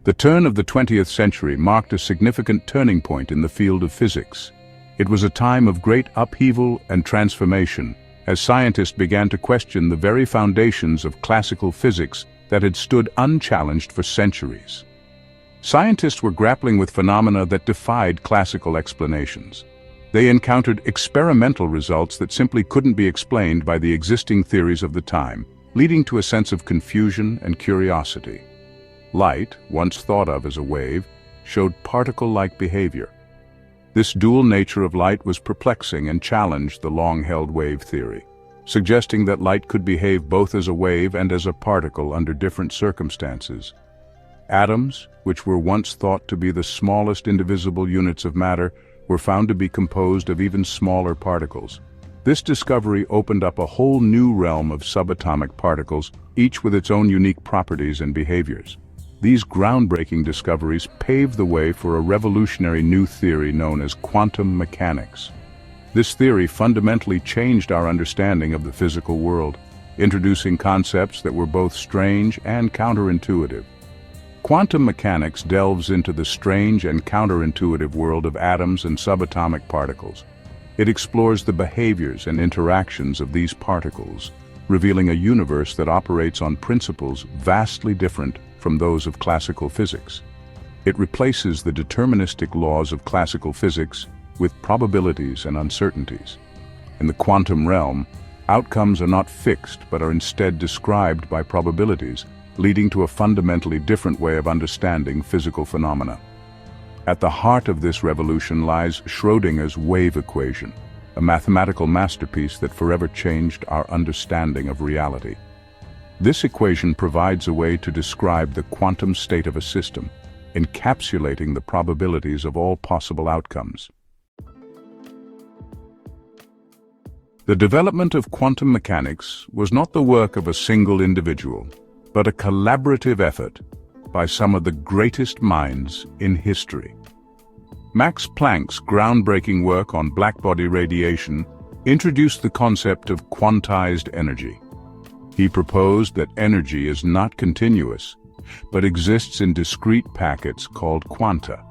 The turn of the 20th century marked a significant turning point in the field of physics. It was a time of great upheaval and transformation, as scientists began to question the very foundations of classical physics that had stood unchallenged for centuries. Scientists were grappling with phenomena that defied classical explanations. They encountered experimental results that simply couldn't be explained by the existing theories of the time, leading to a sense of confusion and curiosity. Light, once thought of as a wave, showed particle-like behavior. This dual nature of light was perplexing and challenged the long-held wave theory, suggesting that light could behave both as a wave and as a particle under different circumstances. Atoms, which were once thought to be the smallest indivisible units of matter, were found to be composed of even smaller particles. This discovery opened up a whole new realm of subatomic particles, each with its own unique properties and behaviors. These groundbreaking discoveries paved the way for a revolutionary new theory known as quantum mechanics. This theory fundamentally changed our understanding of the physical world, introducing concepts that were both strange and counterintuitive. Quantum mechanics delves into the strange and counterintuitive world of atoms and subatomic particles. It explores the behaviors and interactions of these particles, revealing a universe that operates on principles vastly different from those of classical physics. It replaces the deterministic laws of classical physics with probabilities and uncertainties. In the quantum realm, outcomes are not fixed but are instead described by probabilities, leading to a fundamentally different way of understanding physical phenomena. At the heart of this revolution lies Schrödinger's wave equation, a mathematical masterpiece that forever changed our understanding of reality. This equation provides a way to describe the quantum state of a system, encapsulating the probabilities of all possible outcomes. The development of quantum mechanics was not the work of a single individual, but a collaborative effort by some of the greatest minds in history. Max Planck's groundbreaking work on blackbody radiation introduced the concept of quantized energy. He proposed that energy is not continuous, but exists in discrete packets called quanta.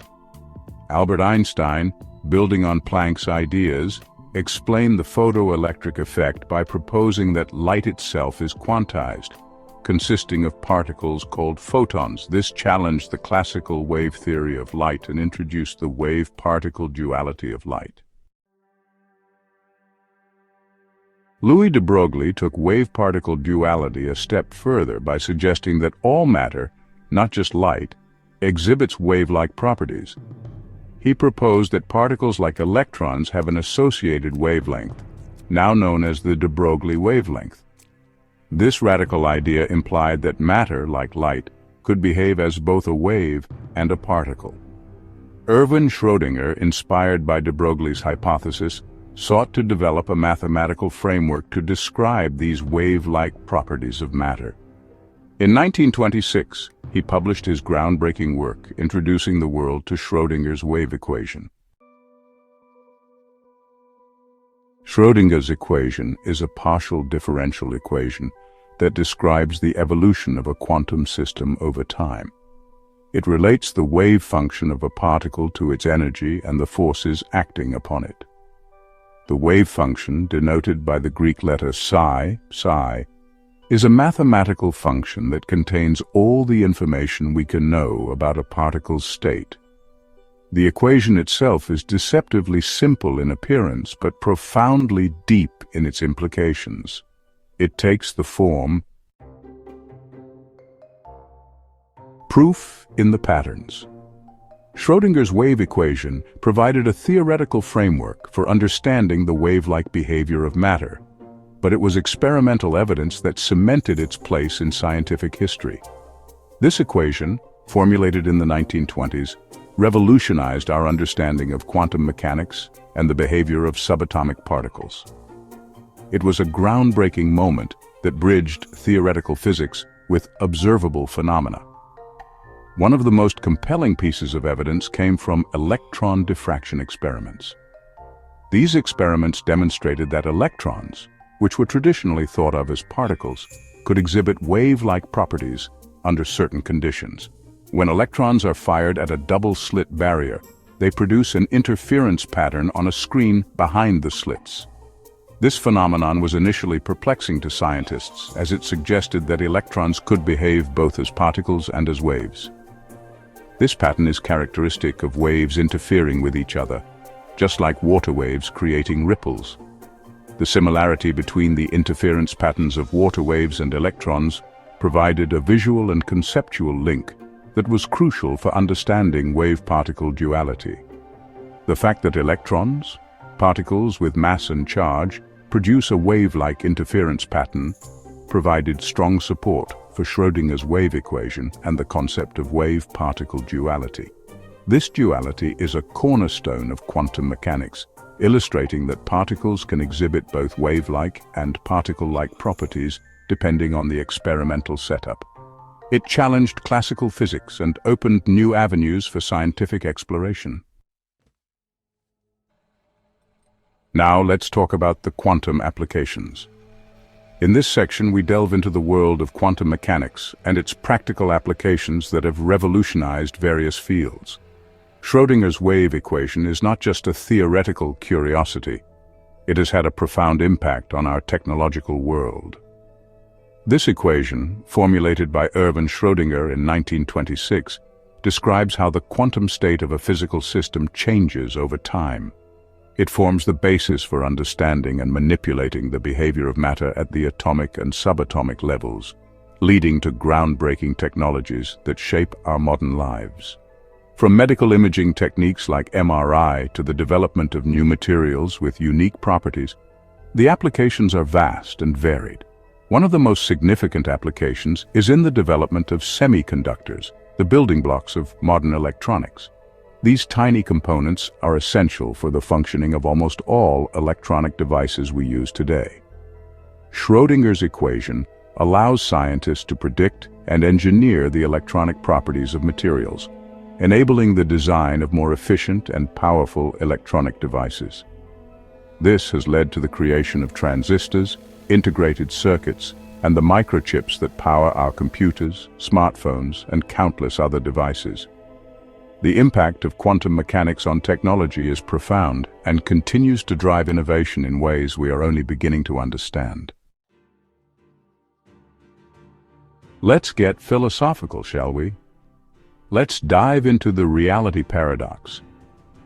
Albert Einstein, building on Planck's ideas, explained the photoelectric effect by proposing that light itself is quantized, consisting of particles called photons. This challenged the classical wave theory of light and introduced the wave-particle duality of light. Louis de Broglie took wave-particle duality a step further by suggesting that all matter, not just light, exhibits wave-like properties. He proposed that particles like electrons have an associated wavelength, now known as the de Broglie wavelength. This radical idea implied that matter, like light, could behave as both a wave and a particle. Erwin Schrödinger, inspired by de Broglie's hypothesis, sought to develop a mathematical framework to describe these wave-like properties of matter. In 1926, he published his groundbreaking work, introducing the world to Schrödinger's wave equation. Schrödinger's equation is a partial differential equation that describes the evolution of a quantum system over time. It relates the wave function of a particle to its energy and the forces acting upon it. The wave function, denoted by the Greek letter psi, is a mathematical function that contains all the information we can know about a particle's state. The equation itself is deceptively simple in appearance, but profoundly deep in its implications. It takes the form proof in the patterns. Schrödinger's wave equation provided a theoretical framework for understanding the wave-like behavior of matter, but it was experimental evidence that cemented its place in scientific history. This equation, formulated in the 1920s, revolutionized our understanding of quantum mechanics and the behavior of subatomic particles. It was a groundbreaking moment that bridged theoretical physics with observable phenomena. One of the most compelling pieces of evidence came from electron diffraction experiments. These experiments demonstrated that electrons, which were traditionally thought of as particles, could exhibit wave-like properties under certain conditions. When electrons are fired at a double-slit barrier, they produce an interference pattern on a screen behind the slits. This phenomenon was initially perplexing to scientists, as it suggested that electrons could behave both as particles and as waves. This pattern is characteristic of waves interfering with each other, just like water waves creating ripples. The similarity between the interference patterns of water waves and electrons provided a visual and conceptual link that was crucial for understanding wave-particle duality. The fact that electrons, particles with mass and charge, produce a wave-like interference pattern provided strong support for Schrödinger's wave equation and the concept of wave-particle duality. This duality is a cornerstone of quantum mechanics, illustrating that particles can exhibit both wave-like and particle-like properties depending on the experimental setup. It challenged classical physics and opened new avenues for scientific exploration. Now let's talk about the quantum applications. In this section, we delve into the world of quantum mechanics and its practical applications that have revolutionized various fields. Schrödinger's wave equation is not just a theoretical curiosity. It has had a profound impact on our technological world. This equation, formulated by Erwin Schrödinger in 1926, describes how the quantum state of a physical system changes over time. It forms the basis for understanding and manipulating the behavior of matter at the atomic and subatomic levels, leading to groundbreaking technologies that shape our modern lives. From medical imaging techniques like MRI to the development of new materials with unique properties, the applications are vast and varied. One of the most significant applications is in the development of semiconductors, the building blocks of modern electronics. These tiny components are essential for the functioning of almost all electronic devices we use today. Schrödinger's equation allows scientists to predict and engineer the electronic properties of materials, enabling the design of more efficient and powerful electronic devices. This has led to the creation of transistors, integrated circuits, and the microchips that power our computers, smartphones, and countless other devices. The impact of quantum mechanics on technology is profound and continues to drive innovation in ways we are only beginning to understand. Let's get philosophical, shall we? Let's dive into the reality paradox.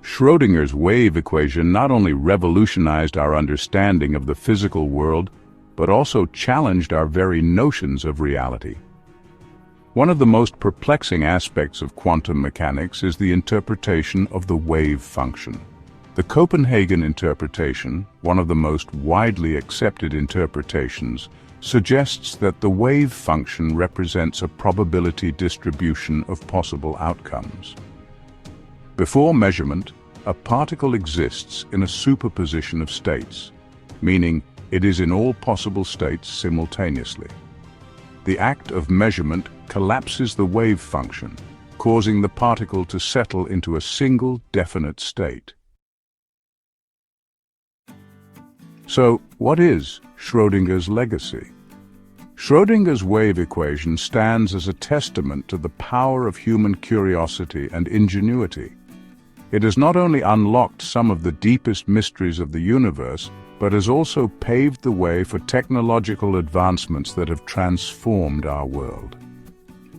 Schrödinger's wave equation not only revolutionized our understanding of the physical world, but also challenged our very notions of reality. One of the most perplexing aspects of quantum mechanics is the interpretation of the wave function. The Copenhagen interpretation, one of the most widely accepted interpretations, suggests that the wave function represents a probability distribution of possible outcomes. Before measurement, a particle exists in a superposition of states, meaning it is in all possible states simultaneously. The act of measurement collapses the wave function, causing the particle to settle into a single definite state. So, what is Schrödinger's legacy? Schrödinger's wave equation stands as a testament to the power of human curiosity and ingenuity. It has not only unlocked some of the deepest mysteries of the universe, but has also paved the way for technological advancements that have transformed our world.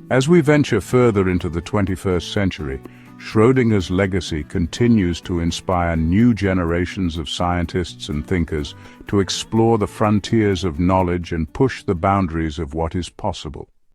As we venture further into the 21st century, Schrödinger's legacy continues to inspire new generations of scientists and thinkers to explore the frontiers of knowledge and push the boundaries of what is possible.